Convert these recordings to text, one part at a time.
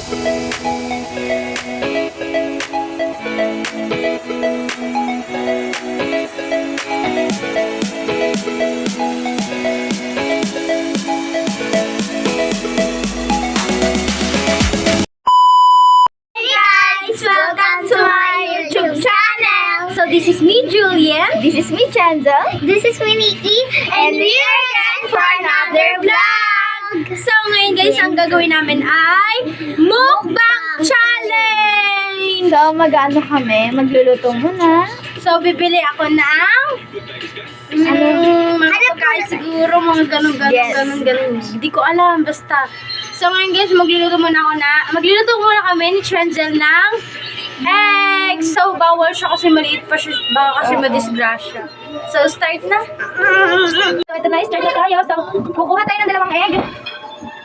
This is me, Julian. This is me, Chanza. This is me, Nikki. And we are again for another vlog. So, ngayon guys, ang gagawin namin ay mukbang challenge! So, mag-ano kami? Magluluto muna. So, bibili ako ng mga pagkain siguro, mga ganun. Hindi ko alam, basta. So, ngayon guys, magluluto muna kami ni Trenzel ng egg! So, bawal siya kasi maliit pa siya. Baka kasi madisgrasya. So, start na. So, ito na, start na tayo. So, kukuha tayo ng dalawang egg.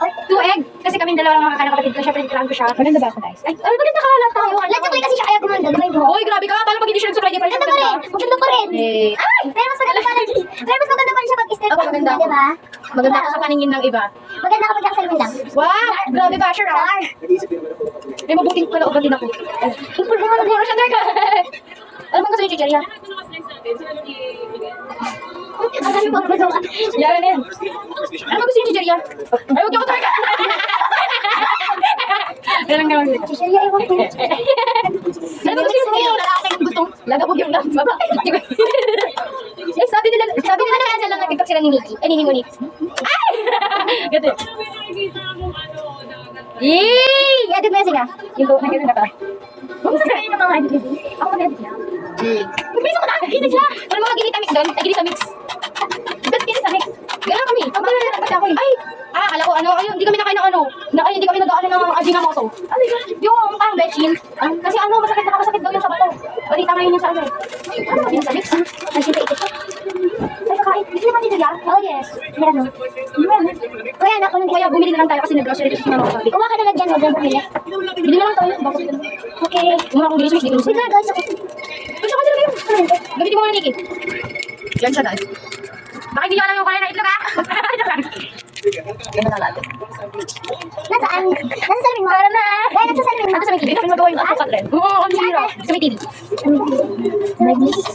Or 2 egg. Kasi kami dalawa lang mga kapatid ko. Siyempre, kailangan ko siya. Maganda ba ako, guys? Ay, maganda ka lang tayo. Let's play kasi siya kaya gumanda. Hoy, grabe ka. Paano pag hindi siya nag-supply? Di pa rin siya maganda. Maganda pa rin. Ay! Pero mas maganda pa rin. Pero mas maganda pa rin siya pag-start. Ako, maganda ako. Diba? Maganda ako sa paningin ng iba. Maganda kapag nakasalmin lang. Wow! Grabe ba, sure ah? May mabuting kalooban din ako. Puro siya, Dark. Alam mo kasi yung chicheria? Yan yan. Ano ba gusto yung chicheria? Ay, huwag niyo ako talaga. Ganun. Chicheria, ewan ko. Ano ba gusto yung chicheria? Lalaking gustong lagabog yung baba. Eh, sabi nila na kaya lang nag-tiktok sila ni Nikki. Ay, ni Monique. Ay! Gato. Yee! I-edit mo yun siya. Yung go, nag-edit na ka. Huwag mo kayo ng mga edit. Ako mag-edit niya. Magbilis ako na! Kita sila! Walang mga ginita mix doon. Ay, ginita mix. Ba't ginita mix? Gano'n kami. Ay! Akala ko ayun, hindi kami nakain ng hindi kami nag-ano ng Ajinomoto. Ano yun? Yung parang bechin. Kasi nakakasakit daw yung sa bato. Balita ngayon yung sa ano. Ano ba ginita mix? Ay, sinta ito. Ay, kakain. Gusto niyo ba dito yan? Oh, yes. Meron. Kuya, anak ko nandito. Kaya bumili na lang tayo kasi nag-grocery kasi si mama ko sabi. Kuha ka na lang dyan. Huwag lang bumili. Bili na lang tayo. Bakit ganun? Okay. Muna akong gilis, hindi ko Wait, guys. Okay. Gusto ko sila kayo. Gamitin mo muna, Nikki. Yan siya, guys. Baka hindi nyo alam yung kulay na itlog, ha? Ganda na natin. Nasaan? Nasa salamin mo? Para na. Dahil nasa salamin mo. Ito sa may TV. Ito magawa yung AutoCAD rin. Oo, ang hira. Sa may TV.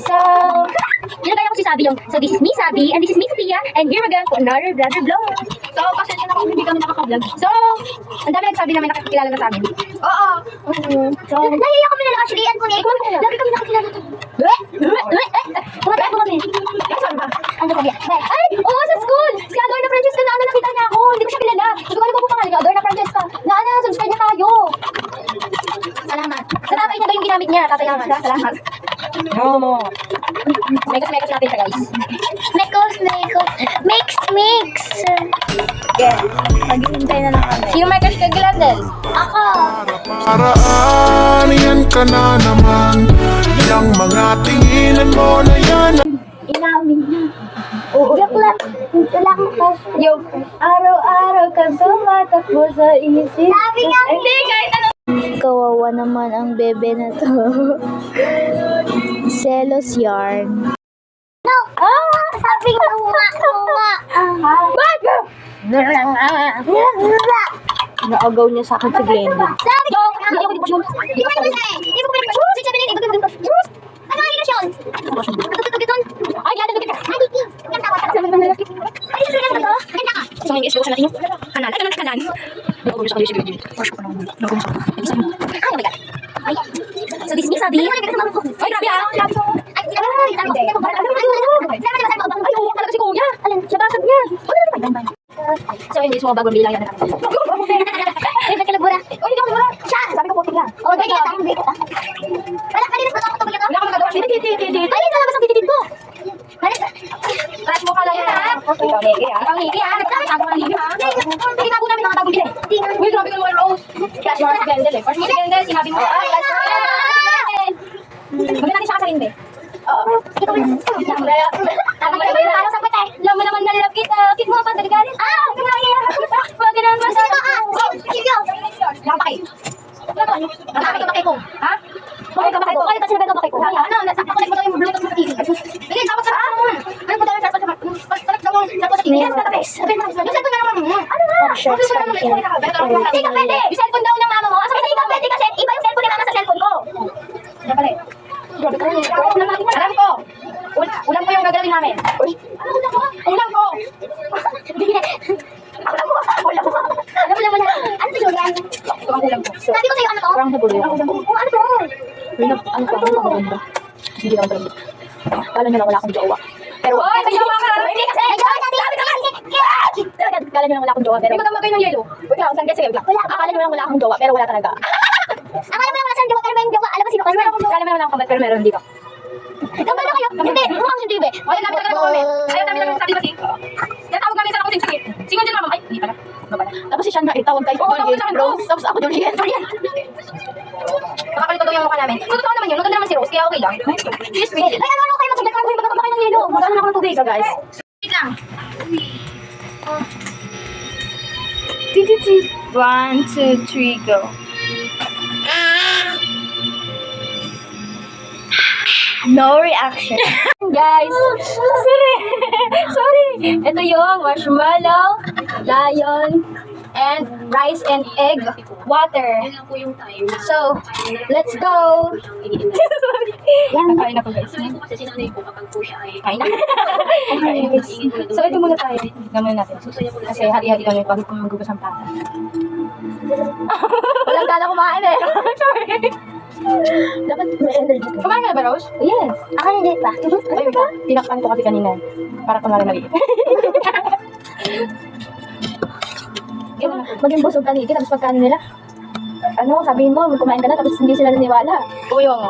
So, nilagay ako si Sabi yung, so this is me, Sabi, and this is me, Sophia, and here again for another brother vlog. So, pasensya na kung hindi kami nakaka-vlog. So, ang dami nagsabi namin nakakilala na sa amin. Oo. So, Nahiya kami na actually. Ano po niya? Lagi kami nakakilala to. Tumatay po kami. saan ba? Ano sabi? Ay! Oo, sa school! Si Adorna Francesca na nakita niya ako. Hindi ko siya kilala. Sabi ko, ano ba po pangalan niya? Adorna Francesca. Subscribe niya tayo. Salamat. Sa tatay niya ba yung ginamit niya? Tatay naman. Salamat. No. Mekas natin siya, guys. Mix. Yes. Maghihintay na lang kami. Sino may crush kay Gladel? Ako. Paraan, yan ka na naman. Yung mga tinginan mo na yan. Inamin niya. Joke lang. Wala akong crush. Yo, araw-araw ka tumatakbo sa isip. Sabi nga. Hindi, kahit ano. Kawawa naman ang bebe na to. Selos yarn. No. Sabi nga. Naagaw niya sa akin si Glenda. Sabi nga. Hindi ako dito. Hindi ko pwede kasi. Hindi ko pwede. Sabi niya. Ano ang relasyon? Tututugitun. Ay, Gladel, lupit ka. Ay, Diki. Ganda ka. Ay, susunod na to. Ganda ka. So, may i-expose natin yung kanal. Ay, kanan. Nag-umus ako dito si Glenda. Wash ko pa naman. Nag-umus ako. Ay, oh my God. Ay. So, this is me, Sabi. Ay, grabe ah. Ay, sinabi mo. Ay, oo, talaga si Kuya. Siya basag niya. So, hindi mo bagong bilang yan na natin. Ay, ba't ka nagbura? Oh, hindi ako nagbura. Siya. Sabi ko po tignan. Oh, dahil kita. Wala, kanina sa ako tumulong Wala akong magagawa. Hindi. Ay, nalabas ang tititid ko. Taas mo ka lang yan, ha? Ikaw, Niki, ha? Ikaw, Niki, ha? Nagtatago ka ng Niki, ha? Nakitago namin mga bagong bili. Uy, grabe ka naman, Rose. Cash mo si Glendel, eh. First mo si Glendel, sinabi mo, ay, cash mo. Gawin natin siya kasalinde. Oo. Ikaw na. Alam mo naman na love kita. Kit mo pa, daligalit. Ah! Huwag ka naman Gusto ko, Nakapakay. Nakapakay ka bakay ko. Ha? Bakay ka bakay ko. Bakay kasi nabay ka bakay ko. Ano? Napakalay mo daw yung bluetooth mo sa TV. Sige, dapat sa ano? Ano po tayo sa Yes, database. Yung cellphone na naman mo. Ano nga? Short Hindi ka pwede. Yung cellphone daw ng mama mo. Hindi ka pwede kasi iba yung cellphone ni mama sa cellphone ko. Ano pala eh? Alam ko. Ulam ko yung gagawin namin. Ulam ko. Ulam ko. Ulam mo na. Ano to, Julian? Ito ang ulam ko. Sabi ko sa'yo, ano to? Parang sa bulo. Ano to? Ano pa? Ano maganda? Hindi ako talaga. Kala nyo lang wala akong jowa. Pero, Oy, may jowa ka. Hindi kasi. May jowa kasi. Sabi naman. kala nyo lang wala akong jowa. Pero, Hindi magkamag kayo ng yelo. Wait lang, saan kasi? Wait lang. akala nyo lang wala akong jowa. Pero wala talaga. Akala mo lang wala saan jowa, pero may jowa. Alam mo sino kasi? Kala mo naman ako kabal, pero meron dito. Kambal na kayo. Hindi, mukhang si Dibe. Ayaw namin talaga kami. Ayaw namin talaga sabi kasi. Natawag namin sa ako sing-singit. Singon din mama. Ay, hindi pala. Babala. Tapos si Sean na itawag tayo. Oo, tawag sa akin, Rose. Tapos ako Juliet. Nakakalito daw yung mukha namin. So, totoo naman yun. Maganda naman si Rose, kaya okay lang. Yes, Ay, ano kayo magsagdat ka? Magkakaroon kayo ng yelo. Magkano na ako ng tubig, guys. Wait lang. 1, 2, 3, go. No reaction. Guys, sorry. Ito yung marshmallow, lion, and rice and egg water. So, let's go. Yan. Kain ako, guys. Kain na. So, ito muna tayo. Tignan muna natin. Kasi hati-hati kami pag magugas ang pata. Walang gana kumain eh. Sorry. Dapat may energy ka. Kumain ka na ba, Rose? Yes. Ako hindi pa. Ay, wait lang. Tinakpan ko kasi kanina. Para kumari maliit. Maging busog ka nito. Tapos pagkain nila. Ano, sabihin mo, kumain ka na. Tapos hindi sila naniwala. Oo, yung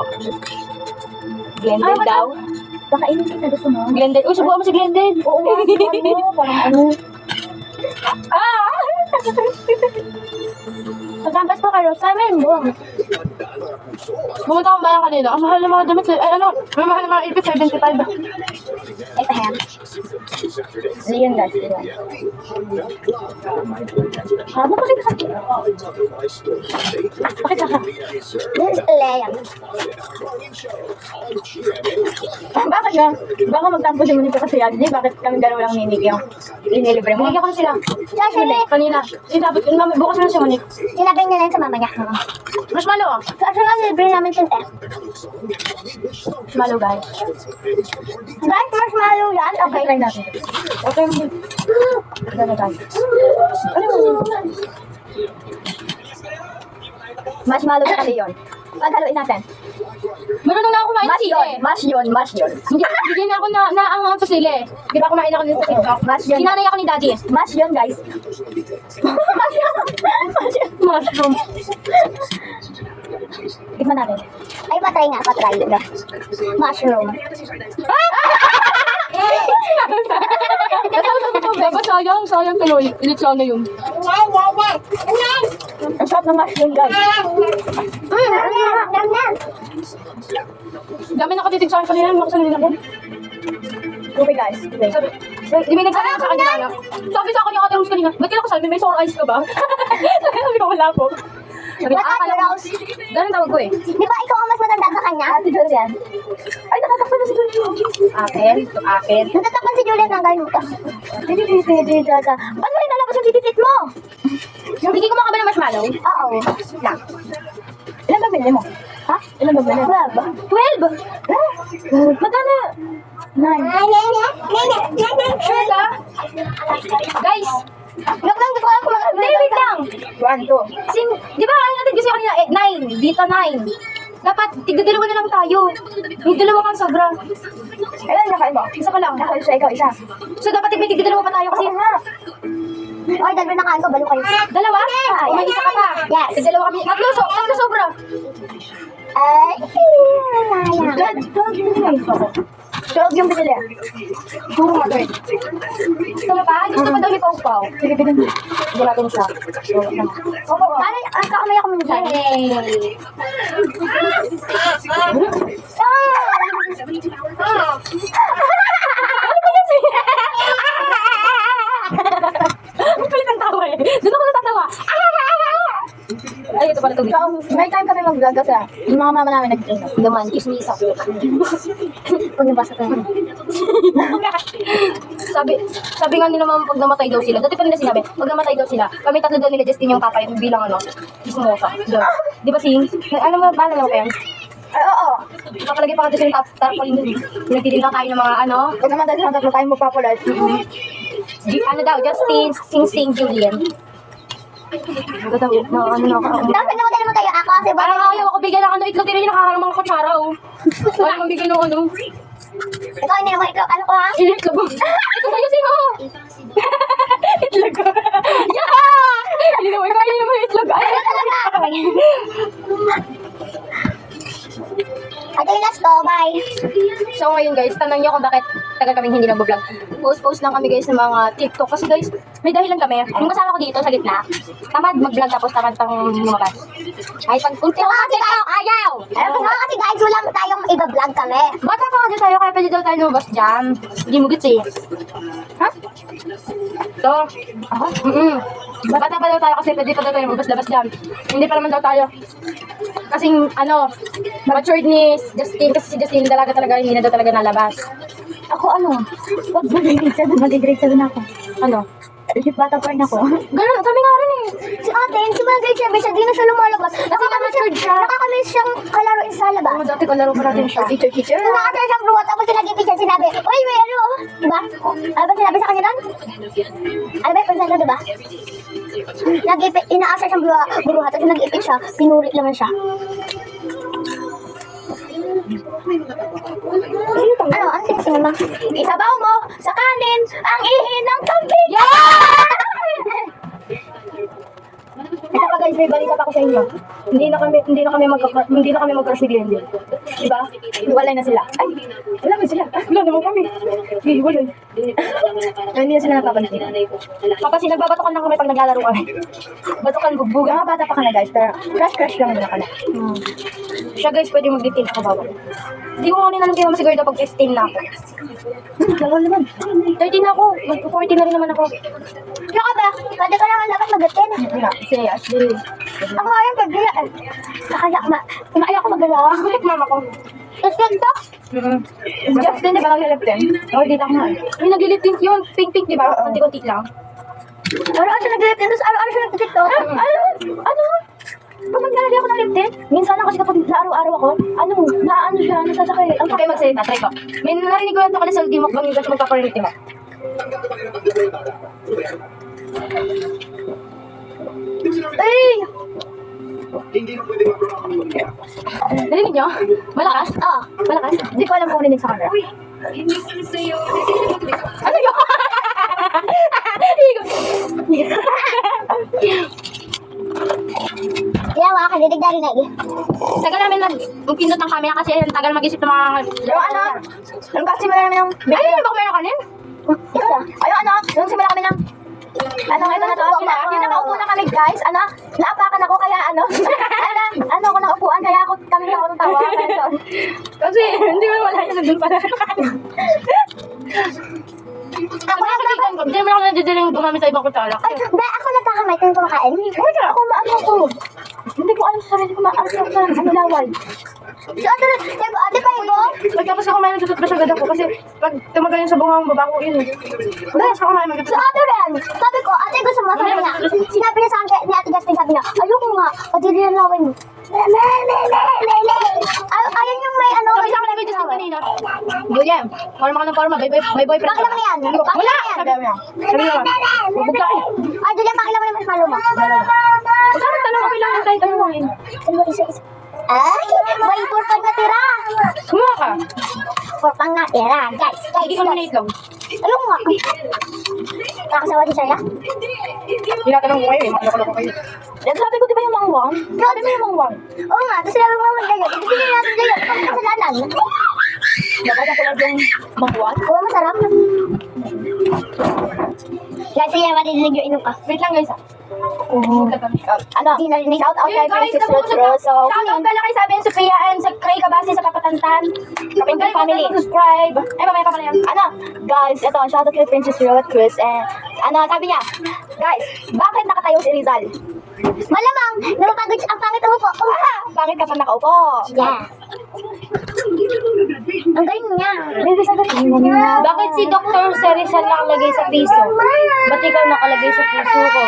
Glendale daw. Pakainin kita. Gusto mo? Glendale. Uy, subukan mo si Glendale. Oo nga. Ano, parang ano. Pagkampas pa ka, Rose. Sabi mo. Pumunta akong bayan kanina. Ang mahal ng mga damit. Ay, ano? Ang mahal ng mga ipit. 75. Ito ham. Leon, guys. Leon. Haba pa kita. Bakit ka? This is Leia. Bakit yan? Baka magtampo si Monica kasi yan. Hindi, bakit kami dalawa lang ninig yung inilibre mo? Binigyan ko na sila. Actually, Kanina. Dapat, bukas na si Monique. sinabi niya lang sa mama niya. Marshmallow ah. So, actually, libre namin siya eh. Marshmallow, guys. Guys, marshmallow yan. Okay. Try natin. Okay. Gano'n tayo. Marshmallow sa yun. Paghaluin natin. Marunong na ako kumain ng sili. Mash yun. Hindi, bigyan niya ako na ang sa sili. Di ba kumain ako nito sa TikTok? Mash yun. Sinanay ako ni Daddy. Mash yun, guys. Mushroom. Tikman natin. Ay, patry nga, patry. Mushroom. Diba sayang tuloy. Ilit sana yun. Ang sarap ng mash yun, guys. Dami nakatitig sa akin kanina. Makasanin ako. Okay, guys. Okay. Di ba nagsabi sa kanina na? Sabi sa akin yung ate Rose kanina, ba't kailangan ko sabi, may sore eyes ka ba? Sabi ko, wala po. Sabi niya, What akala Ate ko. Rose? Ganun tawag ko eh. Di ba ikaw ang mas matanda sa kanya? Ate Julian. Ay, nakatakpan na si Julian. Akin, to akin. Natatakpan si Juliet ng ganun ka. Ba't mo inalabas yung tititit mo? Hindi ko makaba ng marshmallow. Oo. Lang. Ilan ba binili mo? Ha? Ilan ba binili? 12! Magkano? 9. Sure ka? Guys, Look lang, di ko alam kung hindi, wait lang. 1, 2. Di ba, ano natin kasi kanina, 9, dito 9. Dapat, tigdadalawa na lang tayo. May dalawa kang sobra. Ilan nakain mo? Isa ka lang. Nakain siya, ikaw isa. So, dapat may tigdadalawa pa tayo kasi, Oy, dalawa na kain ko, balo kayo. dalawa? O, may isa ka pa. Yes. Tigdalawa kami. Tatlo sobra. Ay, sayang. 12 yung binili. Puro nga to eh. Gusto mo pa? Gusto pa daw ni Pau Pau. Sige, binili. Wala din siya. Paano, ang kakamay ako minsan? Yay! Ang kulit ang tawa eh. Doon ako natatawa. Ay, ito pala tubig. So, may time kami mag-vlog kasi yung mga mama namin nag-inom. Naman, chismisa. Kung yung basa ko. Sabi nga nila mama pag namatay daw sila. Dati pa nila sinabi, pag namatay daw sila, kami tatlo daw nila Justin yung papa yung bilang ano, ismosa. Di ba Sing? Alam mo, bahala mo kayo? Ay, oo. Kapalagi pa kasi yung tarpaulin dun. Nagtitinda tayo ng mga ano. Huwag naman tayo sa tatlo tayo mo popular. Ano daw, Justin, Sing, Julian. Ano daw, Tapos namatay naman kayo ako kasi parang ayaw ako bigyan ng ano, itlog din nakaharang mga kutsara oh. Ayaw mabigyan ng ano. ikaw hindi naman itlog. Ano ko ha? Itlog. Ito sa'yo, Sing oh. Itlog ko. Yeah! Hindi naman ikaw, hindi naman itlog. Ay, Ate, last ko. Bye. so ngayon guys, tanong nyo kung bakit tagal kaming hindi nag-vlog. Post lang kami guys ng mga TikTok. Kasi guys, may dahilan kami. Yung kasama ko dito sa gitna, tamad mag-vlog tapos tamad pang lumabas. Ay, pag kunti ako TikTok, ayaw! Kasi guys, wala tayong iba-vlog kami. Bata pa kasi tayo, kaya pwede daw tayo lumabas dyan. Hindi mo gets eh. Ha? So, bata pa daw tayo kasi pwede pa daw tayo lumabas-labas dyan. Hindi pa naman daw tayo. Kasing ano, matured ni Justin, kasi si Justin dalaga talaga, hindi na daw talaga nalabas. Ako ano? Pag mag-grade 7 ako. Ano? Isip bata pa rin ako. Ganun, kami nga rin eh. Si ate, yung simula grade 7 siya, di na siya lumalabas. Nakakamiss siyang kalaroin sa labas. Ano, dati kalaro pa natin siya. Teacher. Nakakasal siyang bruwa, tapos sinagipit siya, sinabi, uy, may ano, diba? Ano ba sinabi sa kanya nun? Ano ba yung presento, diba? Nagipit, inaasar siyang bruwa, tapos nagipit siya, pinulit naman siya. Ano sinasabi mo? Isabaw mo sa kanin ang ihi ng kambing. Isa pa guys, may balita pa ako sa inyo. Hindi na kami mag-crush ni Glendale. Diba? Walay na sila. Ay, wala ba sila? Wala naman kami. Hiwalay. Hindi na sila napapansin. Kapag nagbabatokan lang kami pag naglalaro kami. Batokan, bugbog. Mga bata pa ka na guys, pero crush lang muna ka na. Siya guys, pwede mag-detain ako bawal. Hindi ko kanina alam kayo masigurado pag 15 na ako. Lawal naman. 13 na ako. Mag-40 na rin naman ako. Kaya ka ba? Pwede ka naman dapat magatin. Wala, si Ashley. Ako nga yung pagkila. Nakaya ko magalawa. Kulit mama ko. Tapos ganito, Si Justin, di ba nag-liptin? Oo, dito ako nga. May nag-lip tint yun. Pink-pink, di ba? Konti-konti lang. araw-araw siya nag-liptin, tapos araw-araw siya nag-tiktok. Ano? Pag maglalagay ako ng lip tint, minsan lang kasi kapag araw-araw ako, naano siya, nasasakay. Ang Okay, magsalita. Try ko. May narinig ko lang ito kanina sa Dimok bang yung magpaparinig mo. Ay! Narinig nyo? Malakas? Oo. Malakas? Hindi ko alam kung rinig sa camera. Ano yun? Kaya mga kanilig na rinig. Tagal namin nag-pindot ng camera kasi ayun, tagal mag-isip ng mga... Yung ano? Yung kasi wala namin ng... Ay, ano ba kumain kanin? Ito. Ayun ano? Yung simula kami ng... Ito na to. Nakaupo na kami guys. Naapakan ako kaya ako naupuan kaya kami na ako ng tawa. Kasi hindi mo wala yun nandun pala. Ako nagkakain. Hindi naman ako nadidiling gumamit sa ibang kutsara. Ay, dahil ako nagkakamay kung kumakain. Ako maano ko. Hindi ko alam sa sarili ko maano sa laway. So, ate pa mo? Pagkapos ako kumain, nagtututbrush agad ako kasi pag tumagal yun sa bunga ng baba ko yun eh. Pagkapos ako kumain, So, mag-tutbrush. ate Ren, sabi ko, ate gusto mo, sabi niya, sinabi niya sa akin, ni ate Justin, sabi niya, ayoko nga, pati rin ang laway mo. Ayun yung may ano. Sabi sa akin nag-just kanina. Julian, forma ka ng forma, may boyfriend. Bakit naman yan? Wala! Sabi niya. Sabi niya, bubog ka eh. Ay, Julian, pakila mo yung marshmallow mo. Huwag ka magtanong, okay lang tayo tanongin. Ay, may purpang natira. Kumuha ka. Purpang natira. Guys, Hindi ko naman itlog. Ayoko nga. Nakasawa si Saya? Tinatanong ko kayo eh, makaloko kayo. Sabi ko di ba yung mangwang? Sabi mo yung mangwang. Oo nga, tapos sinabi mo naman ganyan. Ibig sabihin natin ganyan. Kung kasalanan. Dapat ako lang yung mangwang. Oo, masarap. Guys, sige, madidinig yung inom ka. Wait lang guys. Di narinig. Shout out kay Princess Ruth Rosso. Shoutout pala kay Sabi and Sophia and sa Cray Kabasi sa Papatantan. Kapintan family. Subscribe. Ay, mamaya pa pala yan. Guys, ito, shout out kay Princess Ruth Cruz. Sabi niya, guys, bakit nakatayo si Rizal? Malamang, napapagod ang pangit mo po. Bakit ka pa nakaupo? Yeah. Ang galing niya. Baby, sa galing niya. Bakit si Dr. Serizal nakalagay sa piso? Ba't ikaw nakalagay sa puso ko?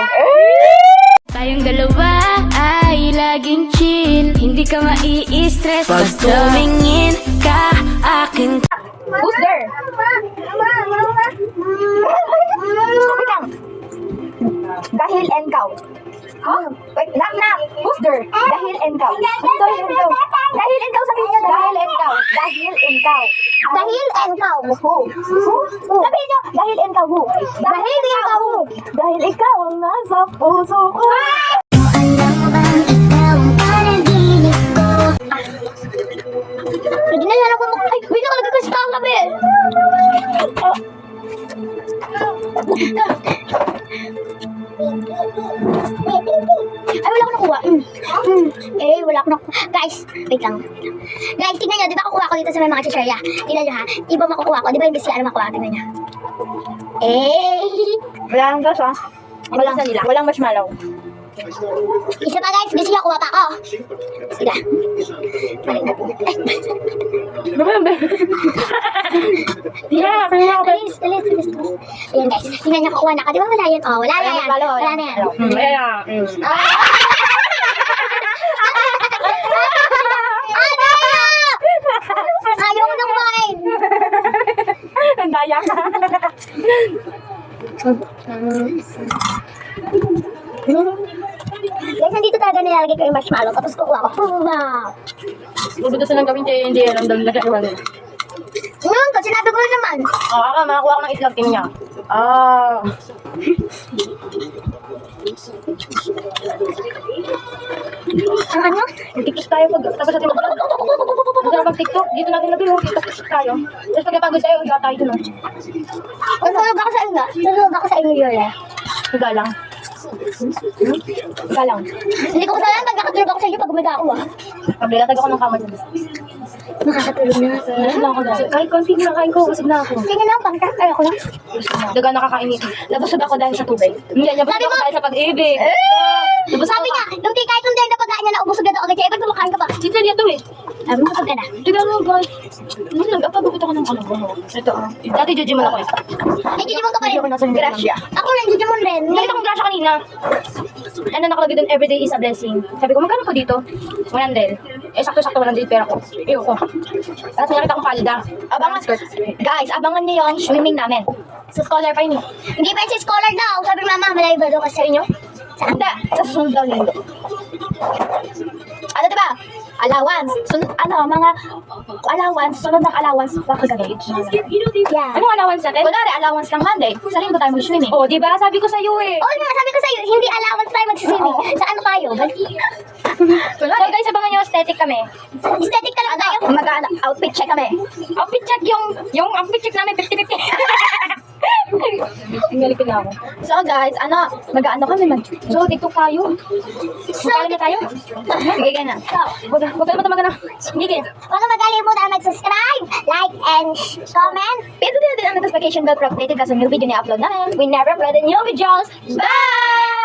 Tayong dalawa ay laging chill. Hindi ka mai-stress pag tumingin ka akin. Who's there? Wait lang. Dahil and cow. Huh? Wait, knock. Who's there? Dahil and cow. Who's dahil and cow? Dahil and cow, sabihin niyo. Dahil and cow. Dahil and cow. Dahil and cow. Who? Sabihin niyo. Dahil and cow. Who? Dahil ikaw. Dahil ikaw ang nasa puso ko. Pwede na yan ako ay, wait, nakalagay ko sa tabi. Ay, wala ko nakuha. Wala ko nakuha. Guys, wait lang. Guys, tingnan nyo. Di ba kukuha ko dito sa may mga chicherya? Tingnan nyo ha. Iba makukuha ko. Di ba yung bisiya na makuha? Tingnan nyo. Walang gas ah. Walang marshmallow. Isa pa guys, bisiya kuha pa ako. Sila. Bilis. Ayan guys, tingnan nyo kukuha na ka. Di ba wala yan? Oh, wala na yan. Wala na yan. Ayaw ko nang kumain. Ang daya. Guys, nandito talaga nilalagay ko yung marshmallow. Tapos kukuha ko. Wow. Gusto sa nang gawin kaya hindi alam dahil nagkaiwan nila. Ngayon ko, sinabi ko naman. Ako, makakuha ko ng itlog, tingin niya. Ang ano? Mag-tiktok tayo pag tapos natin mag-vlog. Masarap mag-tiktok. Dito natin nag-vlog. TikTok tayo. Tapos pag napagod tayo, higa tayo dun. Nasunog ako sa inyo. Nasunog ako sa inyo, Yola. Higa lang. Higa lang. Hindi ko kasalanan pag nakatulog ako sa inyo pag umiga ako ah. Paglalatag ako ng kamay dun. Nakakatulog na. Busog na ako dahil. Kahit konti na kain ko, busog na ako. Tingnan lang, pangkat. Ay, ako lang. Daga nakakainit. Nabusog ako dahil sa tubig. Hindi, nabusog Sabi ako mo- dahil sa pag-ibig. Sabi nga, yung kahit yung dahil na pagkain niya na ubusog na agad, kaya ba't kumakain ka pa? Dito niya to eh. Busog ka na. Tiga mo guys. Nag-apagupit ako ng ano. Ito ah. Dati judgment ako eh. Ay, Digimon ka pa rin. Gracia. Ako rin, Digimon rin. Nakita kong grasya kanina. Ano nakalagay doon, everyday is a blessing. Sabi ko, magkano po dito? 100. Eh, sakto-sakto 100 pera ko. Iyo ko. Tapos nakita kong palda. Abangan, guys, abangan niyo yung swimming namin. Sa scholar pa yun eh. Hindi pa si scholar daw. Sabi ni mama, malayo ba daw kasi sa inyo? Hindi, sa susunod daw linggo. Ano diba? Allowance. Mga allowance. Sunod ng allowance pa kagabi. Yeah. Anong allowance natin? Kunwari, allowance ng Monday. Sa linggo tayo mag-swimming. Oh, di ba? Sabi ko sa iyo eh. Oo nga, sabi ko sa'yo, hindi allowance tayo magsiswimming. Sa ano tayo? So guys, abangan nyo, aesthetic kami. Aesthetic talaga tayo. Outfit check kami. Outfit check yung outfit check namin, 50-50. Ingalipin na ako. So guys, mag-ano kami So, TikTok tayo. Magkano na tayo? Sige, ganyan. Huwag ka naman tamaga na. Sige. Huwag kang magalimutan mag-subscribe, like, and comment. Pwede din ang notification bell for updated kasi new video na upload namin. We never upload a new videos. Bye!